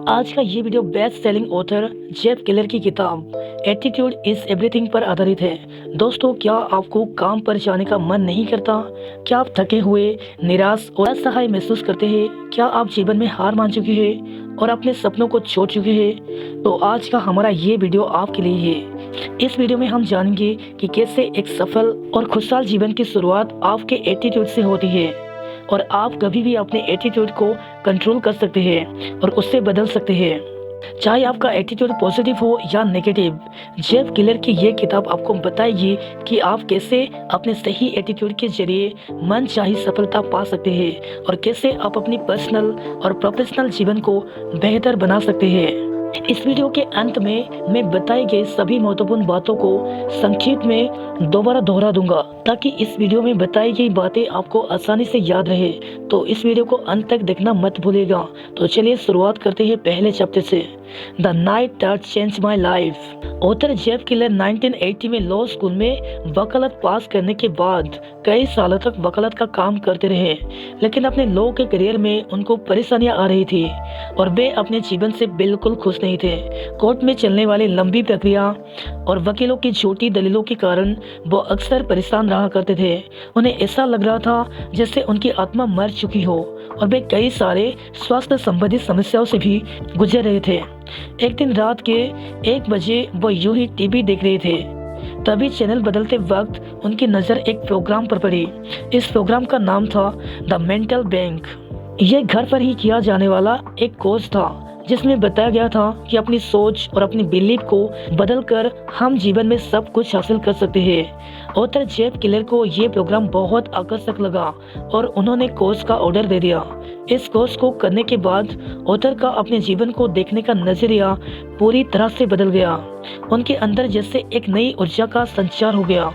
आज का ये video best selling author Jeff Keller की किताब एटीट्यूड इज एवरीथिंग पर आधारित है। दोस्तों, क्या आपको काम पर जाने का मन नहीं करता? क्या आप थके हुए, निराश और असहाय महसूस करते हैं? क्या आप जीवन में हार मान चुके हैं और अपने सपनों को छोड़ चुके हैं? तो आज का हमारा ये वीडियो आपके लिए है। इस वीडियो में हम जानेंगे कि कैसे एक सफल और खुशहाल जीवन की शुरुआत आपके एटीट्यूड से होती है और आप कभी भी अपने एटीट्यूड को कंट्रोल कर सकते हैं और उससे बदल सकते हैं, चाहे आपका एटीट्यूड पॉजिटिव हो या नेगेटिव। जेफ केलर की ये किताब आपको बताएगी कि आप कैसे अपने सही एटीट्यूड के जरिए मनचाही सफलता पा सकते हैं और कैसे आप अपनी पर्सनल और प्रोफेशनल जीवन को बेहतर बना सकते हैं। इस वीडियो के अंत में मैं बताए गए सभी महत्वपूर्ण बातों को संक्षिप्त में दोबारा दोहरा दूंगा ताकि इस वीडियो में बताई गई बातें आपको आसानी से याद रहे। तो इस वीडियो को अंत तक देखना मत भूलिएगा। तो चलिए शुरुआत करते हैं पहले चैप्टर से, the night that changed my life. Author Jeff Keller 1980 में लॉ स्कूल में वकालत पास करने के बाद कई सालों तक वकालत का काम करते रहे, लेकिन अपने लॉ के करियर में उनको परेशानियां आ रही थी और वे अपने जीवन से बिल्कुल खुश नहीं थे। कोर्ट में चलने वाली लंबी प्रक्रिया और वकीलों की छोटी दलीलों के कारण वो अक्सर परेशान रहा करते थे। उन्हें ऐसा लग रहा था जैसे उनकी आत्मा मर चुकी हो और वे कई सारे स्वास्थ्य संबंधी समस्याओं से भी गुजर रहे थे। एक दिन रात के 1 बजे वो यूं ही टीवी देख रहे थे, तभी चैनल बदलते वक्त उनकी नज़र एक प्रोग्राम पर पड़ी। इस प्रोग्राम का नाम था द मेंटल बैंक। यह घर पर ही किया जाने वाला एक कोर्स था जिसमें बताया गया था कि अपनी सोच और अपनी बिलीफ को बदलकर हम जीवन में सब कुछ हासिल कर सकते हैं। ऑथर जेफ केलर को ये प्रोग्राम बहुत आकर्षक लगा और उन्होंने कोर्स का ऑर्डर दे दिया। इस कोर्स को करने के बाद ऑथर का अपने जीवन को देखने का नजरिया पूरी तरह से बदल गया। उनके अंदर जैसे एक नई ऊर्जा का संचार हो गया।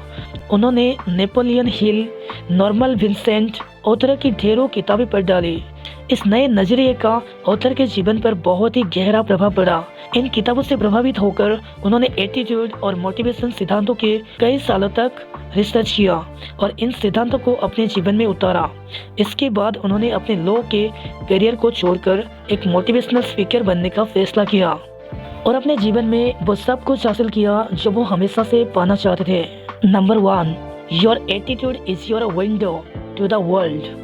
उन्होंने Napoleon Hill, Norman Vincent author की ढेरों किताबें पढ़ डाली। इस नए नजरिए का ऑथर के जीवन पर बहुत ही गहरा प्रभाव पड़ा। इन किताबों से प्रभावित होकर उन्होंने एटीट्यूड और मोटिवेशन सिद्धांतों के कई सालों तक रिसर्च किया और इन सिद्धांतों को अपने जीवन में उतारा। इसके बाद उन्होंने अपने लॉ के करियर को छोड़कर एक मोटिवेशनल स्पीकर बनने का फैसला किया और अपने जीवन में वो सब कुछ हासिल किया जो वो हमेशा से पाना चाहते थे। Number 1, your attitude is your window to the world.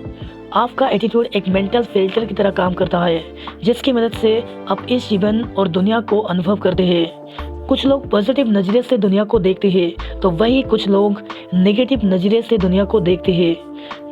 आपका एटीट्यूड एक मेंटल फिल्टर की तरह काम करता है जिसकी मदद से आप इस जीवन और दुनिया को अनुभव करते हैं। कुछ लोग पॉजिटिव नजरिए से दुनिया को देखते हैं तो वही कुछ लोग नेगेटिव नजरिए से दुनिया को देखते हैं।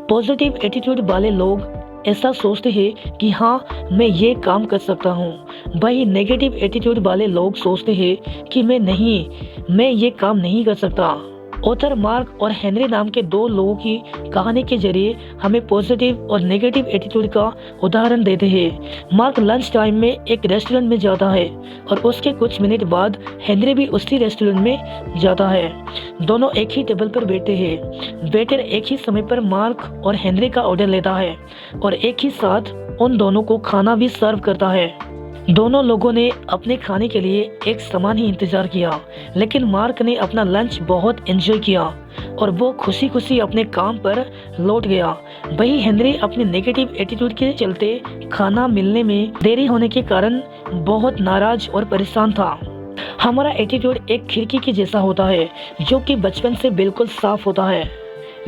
पॉजिटिव एटीट्यूड वाले लोग ऐसा सोचते हैं कि हाँ, मैं ये काम कर सकता हूँ। वही नेगेटिव एटीट्यूड वाले लोग सोचते हैं कि मैं ये काम नहीं कर सकता। ऑथर मार्क और हेनरी नाम के 2 लोगों की कहानी के जरिए हमें पॉजिटिव और नेगेटिव एटीट्यूड का उदाहरण देते हैं। मार्क लंच टाइम में एक रेस्टोरेंट में जाता है और उसके कुछ मिनट बाद हेनरी भी उसी रेस्टोरेंट में जाता है। दोनों एक ही टेबल पर बैठते हैं। वेटर एक ही समय पर मार्क और हेनरी का ऑर्डर लेता है और एक ही साथ उन दोनों को खाना भी सर्व करता है। दोनों लोगों ने अपने खाने के लिए एक समान ही इंतजार किया, लेकिन मार्क ने अपना लंच बहुत एंजॉय किया और वो खुशी खुशी अपने काम पर लौट गया। वही हेनरी अपने नेगेटिव एटीट्यूड के चलते खाना मिलने में देरी होने के कारण बहुत नाराज और परेशान था। हमारा एटीट्यूड एक खिड़की के जैसा होता है जो कि बचपन से बिल्कुल साफ होता है,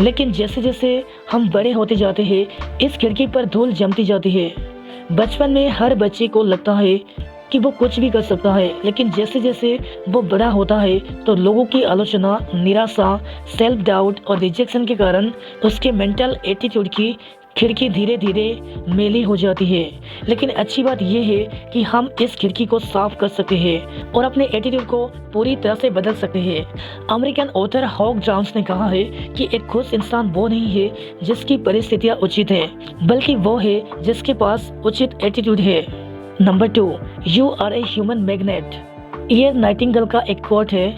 लेकिन जैसे जैसे हम बड़े होते जाते हैं इस खिड़की पर धूल जमती जाती है। बचपन में हर बच्चे को लगता है कि वो कुछ भी कर सकता है, लेकिन जैसे जैसे वो बड़ा होता है तो लोगों की आलोचना, निराशा, सेल्फ डाउट और रिजेक्शन के कारण उसके मेंटल एटीट्यूड की खिड़की धीरे धीरे मैली हो जाती है। लेकिन अच्छी बात यह है कि हम इस खिड़की को साफ कर सकते हैं और अपने एटीट्यूड को पूरी तरह से बदल सकते हैं। अमेरिकन ऑथर हॉग जॉन्स ने कहा है कि एक खुश इंसान वो नहीं है जिसकी परिस्थितियां उचित हैं, बल्कि वो है जिसके पास उचित एटीट्यूड है। Number 2, you are a human magnet. ये नाइटिंगेल का एक कोट है,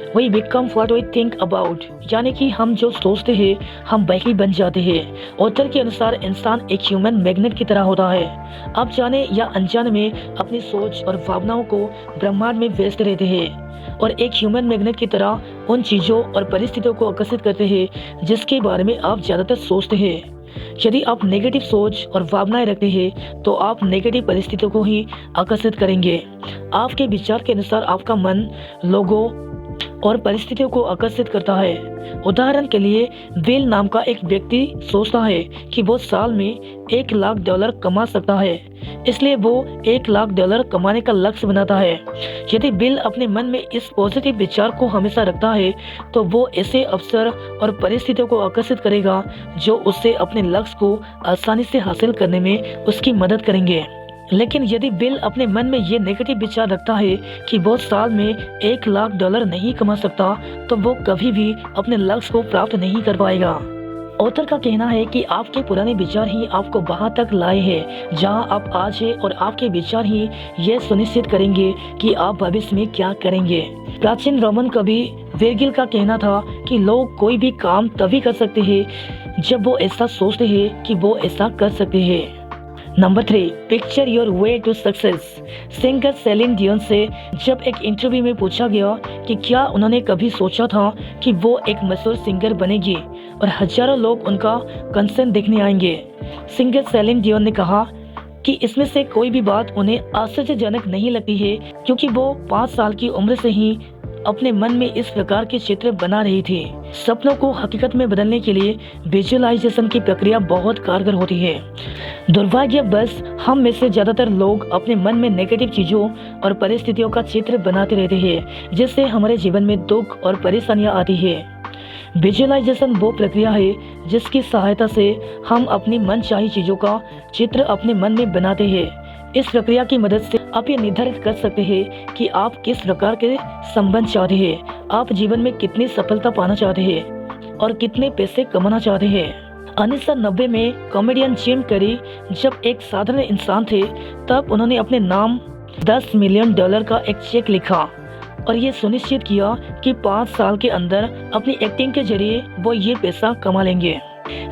We become what we think about, यानी कि हम जो सोचते हैं हम वही बन जाते हैं। ऑथर के अनुसार इंसान एक ह्यूमन मैग्नेट की तरह होता है। आप जाने या अनजाने में अपनी सोच और भावनाओं को ब्रह्मांड में व्यस्त रहते हैं और एक ह्यूमन मैग्नेट की तरह उन चीज़ों और परिस्थितियों को आकर्षित करते हैं जिसके बारे में आप ज़्यादातर सोचते हैं। यदि आप नेगेटिव सोच और भावनाएं रखते हैं तो आप नेगेटिव परिस्थितियों को ही आकर्षित करेंगे। आपके विचार के अनुसार आपका मन लोगों और परिस्थितियों को आकर्षित करता है। उदाहरण के लिए बिल नाम का एक व्यक्ति सोचता है कि वो साल में $1,00,000 कमा सकता है, इसलिए वो $1,00,000 कमाने का लक्ष्य बनाता है। यदि बिल अपने मन में इस पॉजिटिव विचार को हमेशा रखता है तो वो ऐसे अवसर और परिस्थितियों को आकर्षित करेगा जो उससे अपने लक्ष्य को आसानी से हासिल करने में उसकी मदद करेंगे। लेकिन यदि बिल अपने मन में ये नेगेटिव विचार रखता है कि वो साल में $1,00,000 नहीं कमा सकता तो वो कभी भी अपने लक्ष्य को प्राप्त नहीं कर पाएगा। ऑथर का कहना है कि आपके पुराने विचार ही आपको वहां तक लाए हैं जहां आप आज हैं, और आपके विचार ही ये सुनिश्चित करेंगे कि आप भविष्य में क्या करेंगे। प्राचीन रोमन कवि वर्जिल का कहना था कि लोग कोई भी काम तभी कर सकते हैं जब वो ऐसा सोचते हैं कि वो ऐसा कर सकते हैं। Number 3, picture your way to success. Singer Celine Dion से जब एक इंटरव्यू में पूछा गया कि क्या उन्होंने कभी सोचा था कि वो एक मशहूर सिंगर बनेगी और हजारों लोग उनका कंसर्ट देखने आएंगे, सिंगर सेलिन डियोन ने कहा कि इसमें से कोई भी बात उन्हें आश्चर्यजनक नहीं लगती है, क्योंकि वो 5 साल की उम्र से ही अपने मन में इस प्रकार के चित्र बना रही थी। सपनों को हकीकत में बदलने के लिए विजुअलाइजेशन की प्रक्रिया बहुत कारगर होती है। दुर्भाग्यवश हम में से ज्यादातर लोग अपने मन में नेगेटिव चीजों और परिस्थितियों का चित्र बनाते रहते हैं, जिससे हमारे जीवन में दुख और परेशानियां आती है। विजुअलाइजेशन वो प्रक्रिया है जिसकी सहायता से हम अपनी मनचाही चीजों का चित्र अपने मन में बनाते हैं। इस प्रक्रिया की मदद से आप ये निर्धारित कर सकते हैं कि आप किस प्रकार के संबंध चाहते हैं, आप जीवन में कितनी सफलता पाना चाहते हैं और कितने पैसे कमाना चाहते हैं। 1990 में कॉमेडियन जिम कैरी जब एक साधारण इंसान थे, तब उन्होंने अपने नाम $10 मिलियन का एक चेक लिखा और ये सुनिश्चित किया कि 5 साल के अंदर अपनी एक्टिंग के जरिए वो ये पैसा कमा लेंगे।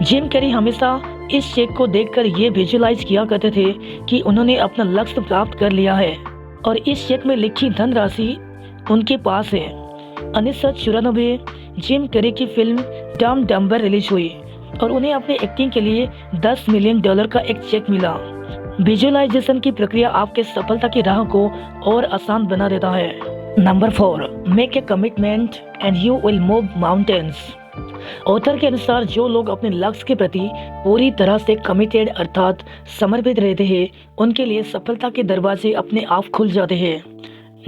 जिम कैरी हमेशा इस चेक को देखकर ये विजुअलाइज किया करते थे कि उन्होंने अपना लक्ष्य प्राप्त कर लिया है और इस चेक में लिखी धनराशि उनके पास है। 1994 जिम कैरी की फिल्म डम एंड डम्बर रिलीज हुई और उन्हें अपने एक्टिंग के लिए $10 मिलियन का एक चेक मिला। विजुअलाइजेशन की प्रक्रिया आपके सफलता की राह को और आसान बना देता है। Number 4, make a commitment and you will move mountains. Author के अनुसार जो लोग अपने लक्ष्य के प्रति पूरी तरह से कमिटेड अर्थात समर्पित रहते हैं, उनके लिए सफलता के दरवाजे अपने आप खुल जाते हैं।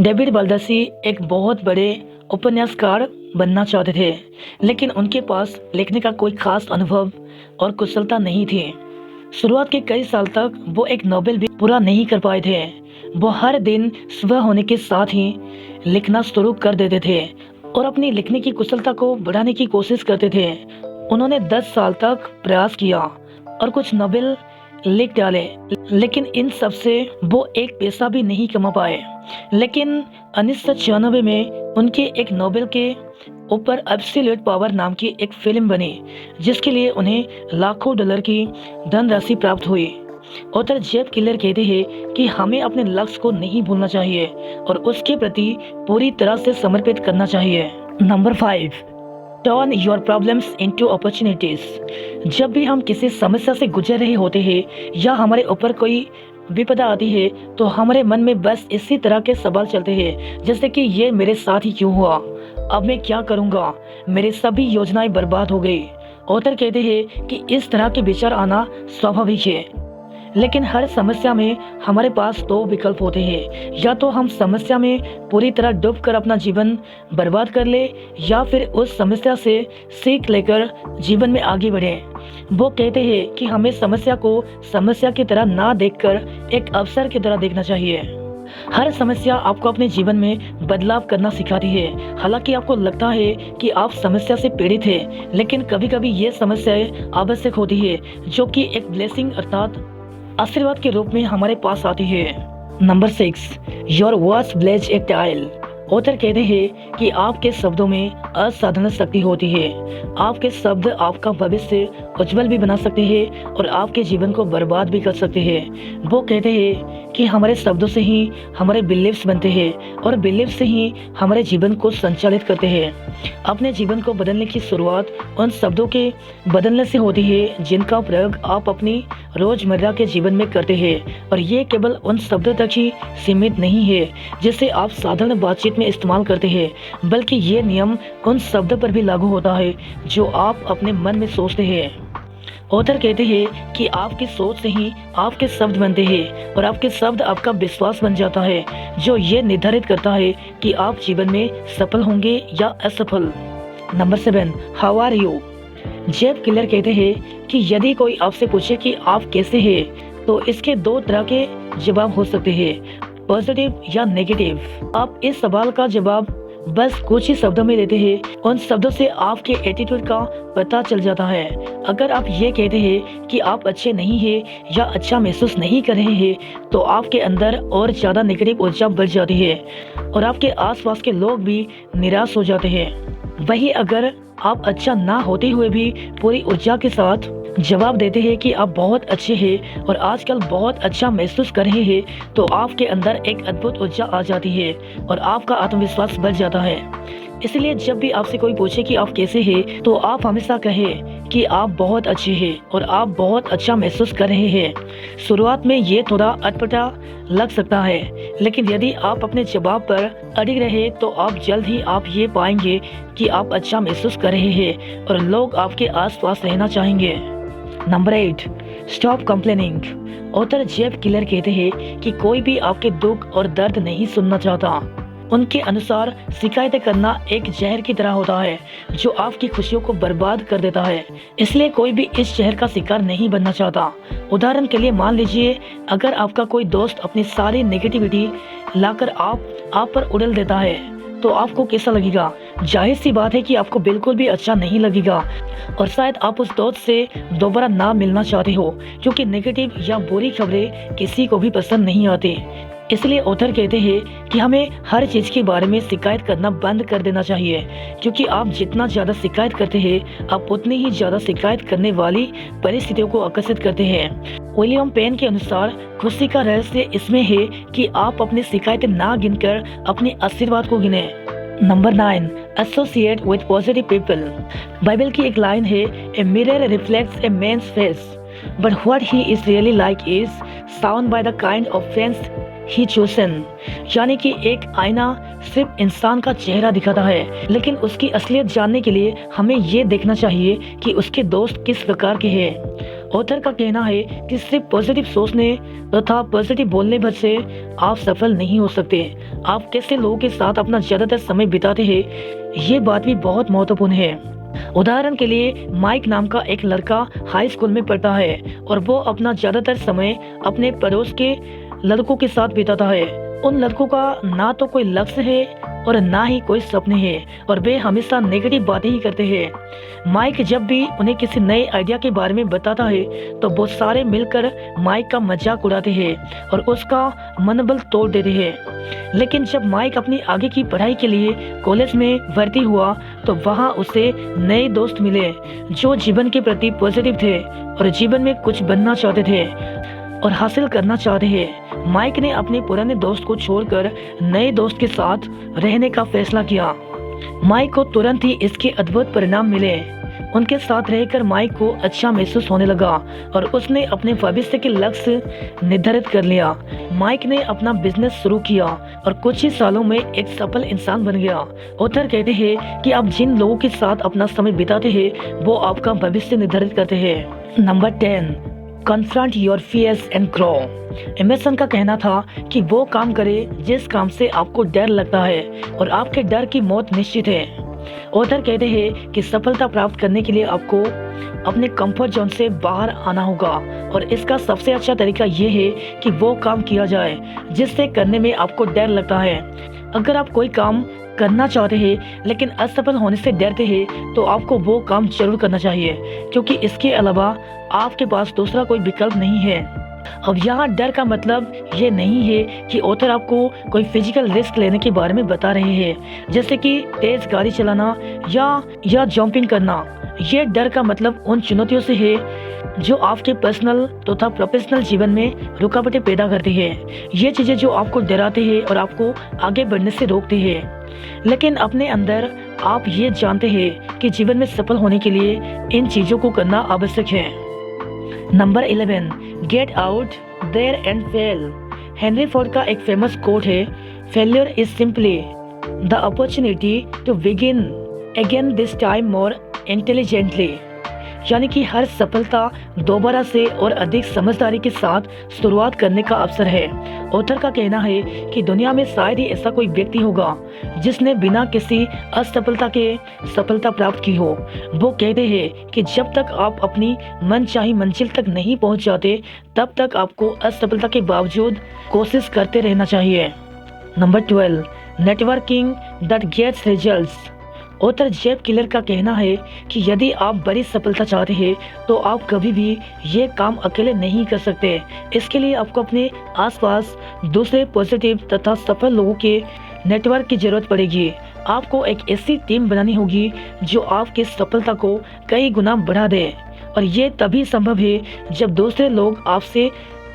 डेविड बाल्दासी एक बहुत बड़े उपन्यासकार बनना चाहते थे, लेकिन उनके पास लिखने का कोई खास अनुभव और कुशलता नहीं थी। शुरुआत के कई साल तक वो एक नोवेल भी पूरा नहीं कर पाए थे। वो हर दिन सुबह होने के साथ ही लिखना शुरू कर देते थे और अपनी लिखने की कुशलता को बढ़ाने की कोशिश करते थे। उन्होंने 10 साल तक प्रयास किया और कुछ नोवेल लिख डाले, लेकिन इन सब से वो एक पैसा भी नहीं कमा पाए। लेकिन 1996 में उनके एक नोवेल के ऊपर एब्सोल्यूट पावर नाम की एक फिल्म बनी, जिसके लिए उन्हें लाखों डॉलर की धनराशि प्राप्त हुई। ऑथर जेफ किलर कहते हैं कि हमें अपने लक्ष्य को नहीं भूलना चाहिए और उसके प्रति पूरी तरह से समर्पित करना चाहिए। Number 5, turn your problems into opportunities. जब भी हम किसी समस्या से गुजर रहे होते हैं या हमारे ऊपर कोई विपदा आती है, तो हमारे मन में बस इसी तरह के सवाल चलते हैं, जैसे कि ये मेरे साथ ही क्यों हुआ, अब मैं क्या करूँगा, मेरी सभी योजनाएं बर्बाद हो गई। ऑथर कहते हैं कि इस तरह के विचार आना स्वाभाविक है, लेकिन हर समस्या में हमारे पास 2 विकल्प होते हैं। या तो हम समस्या में पूरी तरह डूबकर अपना जीवन बर्बाद कर ले, या फिर उस समस्या से सीख लेकर जीवन में आगे बढ़ें। वो कहते हैं कि हमें समस्या को समस्या की तरह ना देखकर एक अवसर की तरह देखना चाहिए। हर समस्या आपको अपने जीवन में बदलाव करना सिखाती है। हालांकि आपको लगता है कि आप समस्या से पीड़ित हैं, लेकिन कभी कभी ये समस्याएं आवश्यक होती है, जो कि एक ब्लेसिंग अर्थात आशीर्वाद के रूप में हमारे पास आती है। Number 6, your words blaze a trial. Author कहते हैं कि आपके शब्दों में असाधारण शक्ति होती है। आपके शब्द आपका भविष्य उज्जवल भी बना सकते हैं और आपके जीवन को बर्बाद भी कर सकते हैं। वो कहते हैं कि हमारे शब्दों से ही हमारे बिलीव्स बनते हैं और बिलीव्स से ही हमारे जीवन को संचालित करते हैं। अपने जीवन को बदलने की शुरुआत उन शब्दों के बदलने से होती है जिनका प्रयोग आप अपनी रोजमर्रा के जीवन में करते हैं। और ये केवल उन शब्दों तक ही सीमित नहीं है जिसे आप साधारण बातचीत में इस्तेमाल करते हैं, बल्कि ये नियम उन शब्दों पर भी लागू होता है जो आप अपने मन में सोचते हैं। ऑथर कहते हैं कि आपकी सोच से ही आपके शब्द बनते हैं और आपके शब्द आपका विश्वास बन जाता है, जो ये निर्धारित करता है कि आप जीवन में सफल होंगे या असफल। Number 7, how are you? Jeff Keller कहते हैं कि यदि कोई आपसे पूछे कि आप कैसे हैं, तो इसके 2 तरह के जवाब हो सकते हैं, पॉजिटिव या नेगेटिव। आप इस सवाल का जवाब बस कुछ ही शब्दों में देते हैं। उन शब्दों से आपके एटीट्यूड का पता चल जाता है। अगर आप ये कहते हैं कि आप अच्छे नहीं हैं या अच्छा महसूस नहीं कर रहे हैं, तो आपके अंदर और ज़्यादा नेगेटिव ऊर्जा बढ़ जाती है और आपके आसपास के लोग भी निराश हो जाते हैं। वहीं अगर आप अच्छा ना होते हुए भी पूरी ऊर्जा के साथ जवाब देते हैं कि आप बहुत अच्छे हैं और आजकल बहुत अच्छा महसूस कर रहे हैं, तो आपके अंदर एक अद्भुत ऊर्जा आ जाती है और आपका आत्मविश्वास बढ़ जाता है। इसलिए जब भी आपसे कोई पूछे कि आप कैसे हैं, तो आप हमेशा कहें कि आप बहुत अच्छे हैं और आप बहुत अच्छा महसूस कर रहे हैं। शुरुआत में ये थोड़ा अटपटा लग सकता है, लेकिन यदि आप अपने जवाब पर अड़िग रहे तो आप जल्द ही आप ये पाएंगे कि आप अच्छा महसूस कर रहे हैं और लोग आपके आसपास रहना चाहेंगे। Number 8, stop complaining. Author Jeff Keller कहते हैं कि कोई भी आपके दुख और दर्द नहीं सुनना चाहता। उनके अनुसार शिकायतें करना एक जहर की तरह होता है जो आपकी खुशियों को बर्बाद कर देता है। इसलिए कोई भी इस जहर का शिकार नहीं बनना चाहता। उदाहरण के लिए मान लीजिए, अगर आपका कोई दोस्त अपनी सारी नेगेटिविटी लाकर आप पर उड़ेल देता है, तो आपको कैसा लगेगा? जाहिर सी बात है कि आपको बिल्कुल भी अच्छा नहीं लगेगा और शायद आप उस दोस्त से दोबारा ना मिलना चाहते हो, क्योंकि नेगेटिव या बुरी खबरें किसी को भी पसंद नहीं आती। इसलिए ऑथर कहते हैं कि हमें हर चीज़ के बारे में शिकायत करना बंद कर देना चाहिए, क्योंकि आप जितना ज़्यादा शिकायत करते हैं, आप उतनी ही ज़्यादा शिकायत करने वाली परिस्थितियों को आकर्षित करते हैं। विलियम पेन के अनुसार खुशी का रहस्य इसमें है कि आप अपनी शिकायतें ना गिनकर अपने आशीर्वाद को गिने। Number 9, associate with positive people. Bible की एक लाइन है, a mirror reflects a man's face, but what he is really like is sound by the kind of friends he chosen. यानी कि एक आईना सिर्फ इंसान का चेहरा दिखाता है, लेकिन उसकी असलियत जानने के लिए हमें ये देखना चाहिए कि उसके दोस्त किस प्रकार के हैं। ऑथर का कहना है कि सिर्फ पॉजिटिव सोचने तथा पॉजिटिव बोलने भर से आप सफल नहीं हो सकते। आप कैसे लोगों के साथ अपना ज्यादातर समय बिताते हैं, ये बात भी बहुत महत्वपूर्ण है। उदाहरण के लिए, माइक नाम का एक लड़का हाई स्कूल में पढ़ता है और वो अपना ज्यादातर समय अपने पड़ोस के लड़कों के साथ बिताता है। उन लड़कों का ना तो कोई लक्ष्य है और ना ही कोई सपने हैं और वे हमेशा नेगेटिव बातें ही करते हैं। माइक जब भी उन्हें किसी नए आइडिया के बारे में बताता है, तो वो सारे मिलकर माइक का मजाक उड़ाते हैं और उसका मनोबल तोड़ देते हैं। लेकिन जब माइक अपनी आगे की पढ़ाई के लिए कॉलेज में भर्ती हुआ, तो वहाँ उसे नए दोस्त मिले जो जीवन के प्रति पॉजिटिव थे और जीवन में कुछ बनना चाहते थे और हासिल करना चाहते हैं। माइक ने अपने पुराने दोस्त को छोड़कर नए दोस्त के साथ रहने का फैसला किया। माइक को तुरंत ही इसके अद्भुत परिणाम मिले। उनके साथ रहकर माइक को अच्छा महसूस होने लगा और उसने अपने भविष्य के लक्ष्य निर्धारित कर लिया। माइक ने अपना बिजनेस शुरू किया और कुछ ही सालों में एक सफल इंसान बन गया। ऑथर कहते हैं कि आप जिन लोगों के साथ अपना समय बिताते हैं, वो आपका भविष्य निर्धारित करते हैं। Number 10, confront your fears and grow. Emerson का कहना था कि वो काम करे जिस काम से आपको डर लगता है और आपके डर की मौत निश्चित है। ऑथर कहते हैं कि सफलता प्राप्त करने के लिए आपको अपने कंफर्ट जोन से बाहर आना होगा और इसका सबसे अच्छा तरीका ये है कि वो काम किया जाए जिससे करने में आपको डर लगता है। अगर आप कोई काम करना चाहते हैं लेकिन असफल होने से डरते हैं, तो आपको वो काम जरूर करना चाहिए, क्योंकि इसके अलावा आपके पास दूसरा कोई विकल्प नहीं है। अब यहाँ डर का मतलब ये नहीं है कि ऑथर आपको कोई फिजिकल रिस्क लेने के बारे में बता रहे हैं, जैसे कि तेज गाड़ी चलाना या जंपिंग करना। ये डर का मतलब उन चुनौतियों से है जो आपके पर्सनल तथा प्रोफेशनल जीवन में रुकावटें पैदा करती है। ये चीज़ें जो आपको डराते हैं और आपको आगे बढ़ने से रोकती है, लेकिन अपने अंदर आप ये जानते हैं कि जीवन में सफल होने के लिए इन चीज़ों को करना आवश्यक है। Number 11, get out there and fail. Henry Ford का एक फेमस कोट है, failure is simply the opportunity to begin again this time more intelligently. यानी कि हर सफलता दोबारा से और अधिक समझदारी के साथ शुरुआत करने का अवसर है। ऑथर का कहना है कि दुनिया में शायद ही ऐसा कोई व्यक्ति होगा जिसने बिना किसी असफलता के सफलता प्राप्त की हो। वो कहते हैं कि जब तक आप अपनी मनचाही मंजिल तक नहीं पहुंच जाते, तब तक आपको असफलता के बावजूद कोशिश करते रहना चाहिए। Number 12, networking that gets results. Author Jeff Keller का कहना है कि यदि आप बड़ी सफलता चाहते हैं तो आप कभी भी ये काम अकेले नहीं कर सकते। इसके लिए आपको अपने आसपास दूसरे पॉजिटिव तथा सफल लोगों के नेटवर्क की जरूरत पड़ेगी। आपको एक ऐसी टीम बनानी होगी जो आपकी सफलता को कई गुना बढ़ा दे, और ये तभी संभव है जब दूसरे लोग आपसे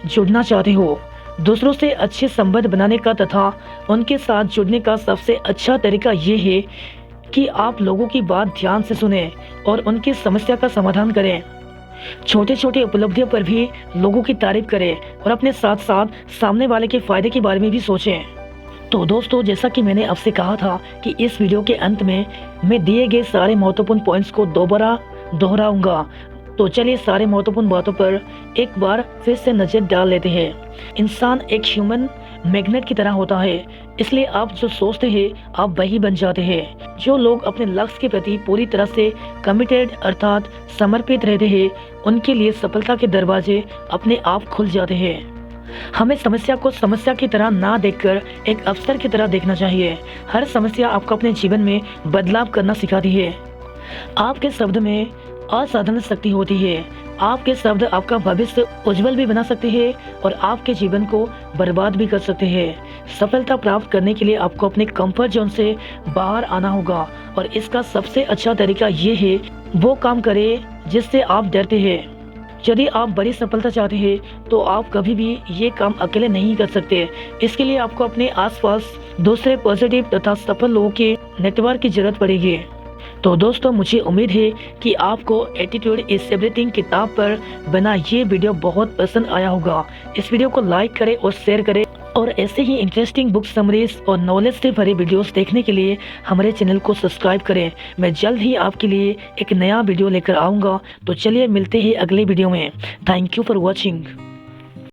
जुड़ना चाहते हो। दूसरों से अच्छे संबंध बनाने का तथा उनके साथ जुड़ने का सबसे अच्छा तरीका ये है कि आप लोगों की बात ध्यान से सुनें और उनकी समस्या का समाधान करें। छोटे छोटे उपलब्धियों पर भी लोगों की तारीफ करें और अपने साथ साथ सामने वाले के फायदे के बारे में भी सोचें। तो दोस्तों, जैसा कि मैंने आपसे कहा था कि इस वीडियो के अंत में मैं दिए गए सारे महत्वपूर्ण पॉइंट्स को दोबारा दोहराऊंगा। तो चलिए सारे महत्वपूर्ण बातों पर एक बार फिर से नजर डाल लेते हैं। इंसान एक ह्यूमन मैग्नेट की तरह होता है, इसलिए आप जो सोचते हैं आप वही बन जाते हैं। जो लोग अपने लक्ष्य के प्रति पूरी तरह से कमिटेड अर्थात समर्पित रहते हैं, उनके लिए सफलता के दरवाजे अपने आप खुल जाते हैं। हमें समस्या को समस्या की तरह ना देखकर एक अवसर की तरह देखना चाहिए। हर समस्या आपको अपने जीवन में बदलाव करना सिखाती है। आपके शब्द में असाधारण शक्ति होती है। आपके शब्द आपका भविष्य उज्जवल भी बना सकते हैं और आपके जीवन को बर्बाद भी कर सकते हैं। सफलता प्राप्त करने के लिए आपको अपने कंफर्ट जोन से बाहर आना होगा, और इसका सबसे अच्छा तरीका ये है वो काम करें जिससे आप डरते हैं। यदि आप बड़ी सफलता चाहते हैं तो आप कभी भी ये काम अकेले नहीं कर सकते। इसके लिए आपको अपने आसपास दूसरे पॉजिटिव तथा सफल लोगों के नेटवर्क की जरूरत पड़ेगी। तो दोस्तों, मुझे उम्मीद है कि आपको एटीट्यूड इज एवरीथिंग किताब पर बना ये वीडियो बहुत पसंद आया होगा। इस वीडियो को लाइक करें और शेयर करें, और ऐसे ही इंटरेस्टिंग बुक समरीज और नॉलेज से भरे वीडियोस देखने के लिए हमारे चैनल को सब्सक्राइब करें। मैं जल्द ही आपके लिए एक नया वीडियो लेकर आऊँगा। तो चलिए मिलते हैं अगले वीडियो में। Thank you for watching.